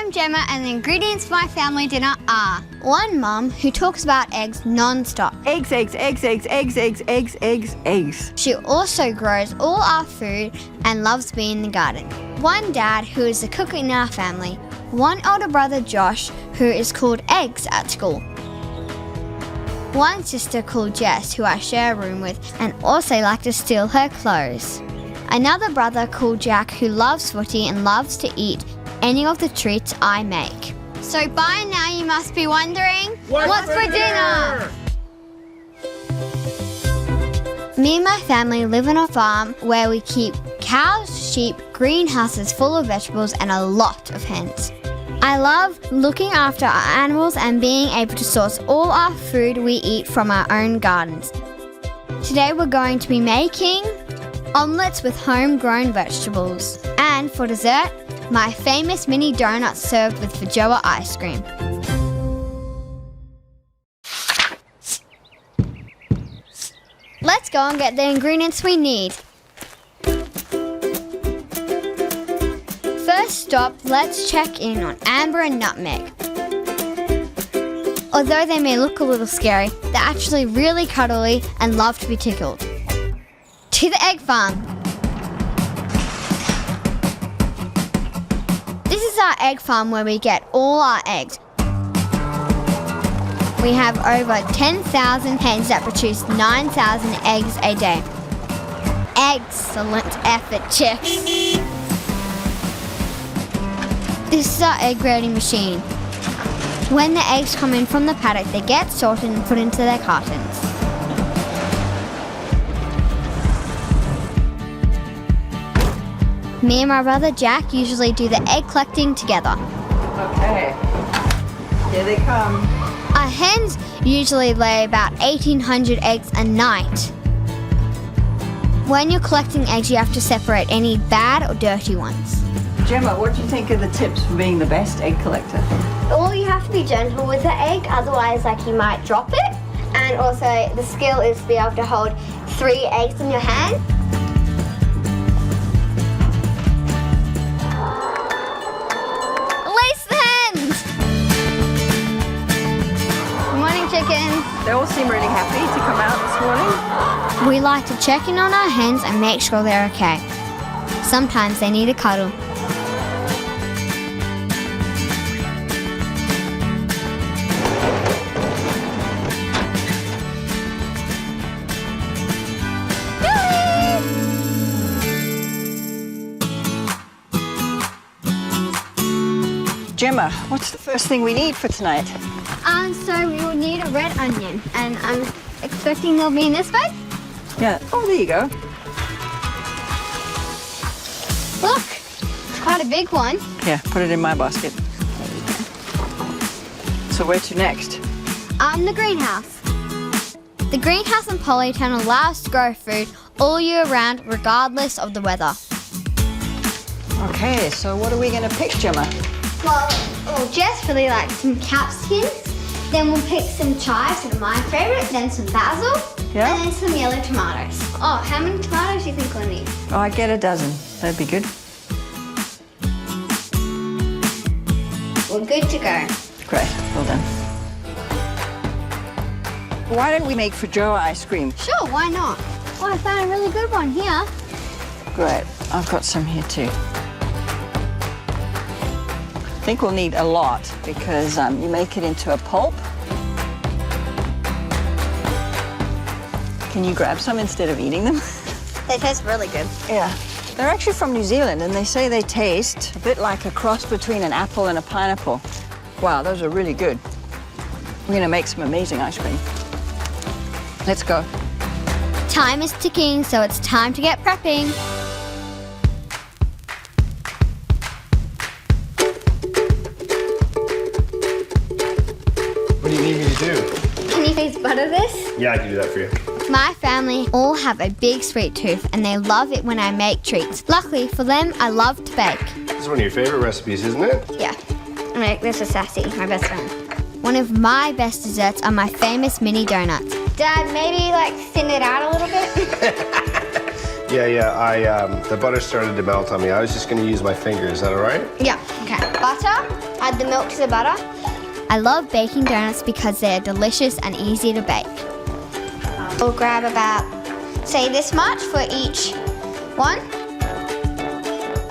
I'm Jemma, and the ingredients for my family dinner are one mum who talks about eggs non-stop. Eggs, eggs, eggs, eggs, eggs, eggs, eggs, eggs, eggs. She also grows all our food and loves being in the garden. One dad who is the cook in our family. One older brother, Josh, who is called Eggs at school. One sister called Jess, who I share a room with and also like to steal her clothes. Another brother called Jack, who loves footy and loves to eat any of the treats I make. So by now you must be wondering, what's for dinner? Me and my family live on a farm where we keep cows, sheep, greenhouses full of vegetables and a lot of hens. I love looking after our animals and being able to source all our food we eat from our own gardens. Today we're going to be making omelettes with homegrown vegetables. And for dessert, my famous mini donuts served with Feijoa ice-cream. Let's go and get the ingredients we need. First stop, let's check in on Amber and Nutmeg. Although they may look a little scary, they're actually really cuddly and love to be tickled. To the egg farm. This is our egg farm where we get all our eggs. We have over 10,000 hens that produce 9,000 eggs a day. Excellent effort, chicks. This is our egg grading machine. When the eggs come in from the paddock, they get sorted and put into their cartons. Me and my brother Jack usually do the egg collecting together. Okay, here they come. Our hens usually lay about 1,800 eggs a night. When you're collecting eggs, you have to separate any bad or dirty ones. Jemma, what do you think are the tips for being the best egg collector? Well, you have to be gentle with the egg, otherwise you might drop it. And also the skill is to be able to hold 3 eggs in your hand. Release the hens! Good morning, chickens. They all seem really happy to come out this morning. We like to check in on our hens and make sure they're okay. Sometimes they need a cuddle. Jemma, what's the first thing we need for tonight? So we will need a red onion, and I'm expecting they'll be in this bag. Yeah, oh, there you go. Look, it's quite a big one. Yeah, put it in my basket. So where to next? The greenhouse. The greenhouse in Polytown allows us to grow food all year round, regardless of the weather. Okay, so what are we going to pick, Jemma? Well, Jess really likes some capsicums. Then we'll pick some chives, that are my favourite. Then some basil. Yeah. And then some yellow tomatoes. Oh, how many tomatoes do you think we'll need? Oh, I get a dozen. That'd be good. We're good to go. Great, well done. Why don't we make Feijoa ice cream? Sure, why not? Oh, I found a really good one here. Great, I've got some here too. I think we'll need a lot because you make it into a pulp. Can you grab some instead of eating them? They taste really good. Yeah. They're actually from New Zealand and they say they taste a bit like a cross between an apple and a pineapple. Wow, those are really good. We're gonna make some amazing ice cream. Let's go. Time is ticking, so it's time to get prepping. What do you need me to do? Can you please butter this? Yeah, I can do that for you. My family all have a big sweet tooth and they love it when I make treats. Luckily for them, I love to bake. This is one of your favorite recipes, isn't it? Yeah, I make this with Sassy, my best friend. One of my best desserts are my famous mini donuts. Dad, maybe thin it out a little bit? Yeah, the butter started to melt on me. I was just gonna use my fingers. Is that all right? Yeah, okay. Butter, Add the milk to the butter. I love baking donuts because they're delicious and easy to bake. We'll grab about, say, this much for each one.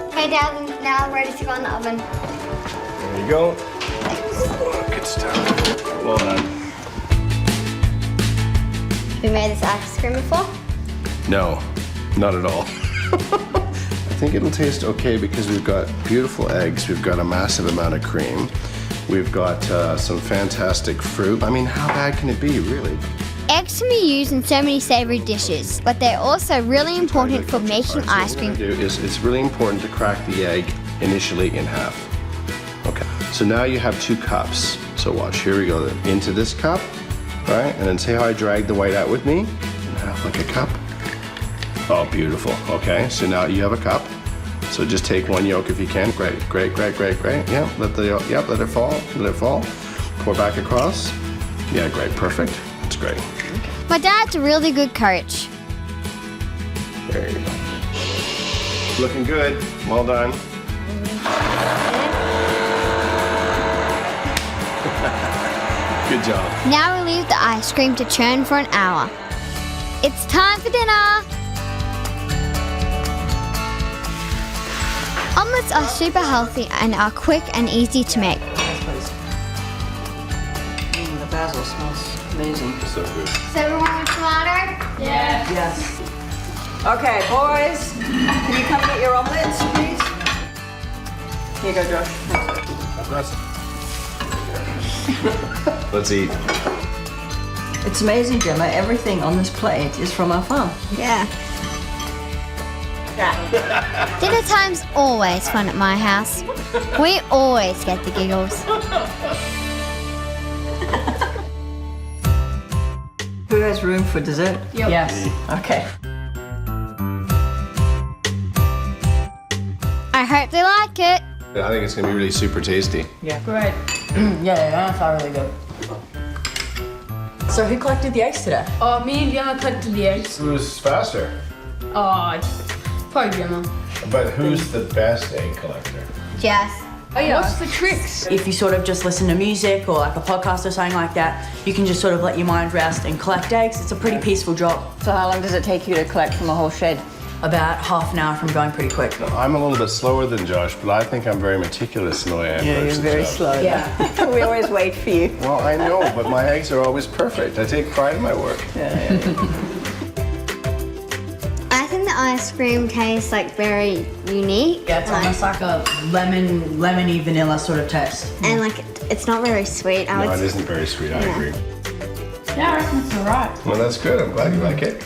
Okay, Dad, now I'm ready to go in the oven. There you go. Oh, good stuff. Well done. We made this ice cream before. No, not at all. I think it'll taste okay because we've got beautiful eggs, we've got a massive amount of cream, we've got some fantastic fruit. I mean, how bad can it be, really? Eggs can be used in so many savory dishes, but they're also really important for making ice cream. What we're gonna do is it's really important to crack the egg initially in half. Okay, so now you have 2 cups. So watch, here we go, into this cup, right? And then see how I drag the white out with me? And half like a cup. Oh, beautiful. Okay, so now you have a cup. So just take 1 yolk if you can. Great, great, great, great, great. Yeah, let it fall, let it fall. Pour back across. Yeah, great, perfect. That's great. My dad's a really good coach. There you go. Looking good. Well done. Good job. Now we leave the ice cream to churn for an hour. It's time for dinner! Omelettes are super healthy and are quick and easy to make. The basil smells amazing. So good. So everyone want tomato? Yes. Okay, boys, can you come get your omelettes, please? Here you go, Josh. Let's eat. It's amazing, Jemma. Everything on this plate is from our farm. Yeah. Dinner time's always fun at my house. We always get the giggles. Who has room for dessert? Yep. Yes. Okay. I hope they like it. I think it's gonna be really super tasty. Yeah. Great. Yeah, that's all really good. So who collected the eggs today? Me and Jemma collected the eggs. Who's faster? Probably Jemma. But who's the best egg collector? Jess. Oh yeah. What's the tricks? If you sort of just listen to music or like a podcast or something like that, you can just sort of let your mind rest and collect eggs. It's a pretty peaceful job. So how long does it take you to collect from a whole shed? About half an hour from going pretty quick. I'm a little bit slower than Josh, but I think I'm very meticulous in the way I approach the job. slow. Yeah. We always wait for you. Well, I know, but my eggs are always perfect. I take pride in my work. I think the ice cream tastes like very unique. Yeah, it's almost like a lemony vanilla sort of taste. And like it's not very sweet. No, it isn't very sweet, I agree. Yeah, I reckon it's alright. Well, that's good. I'm glad you like it.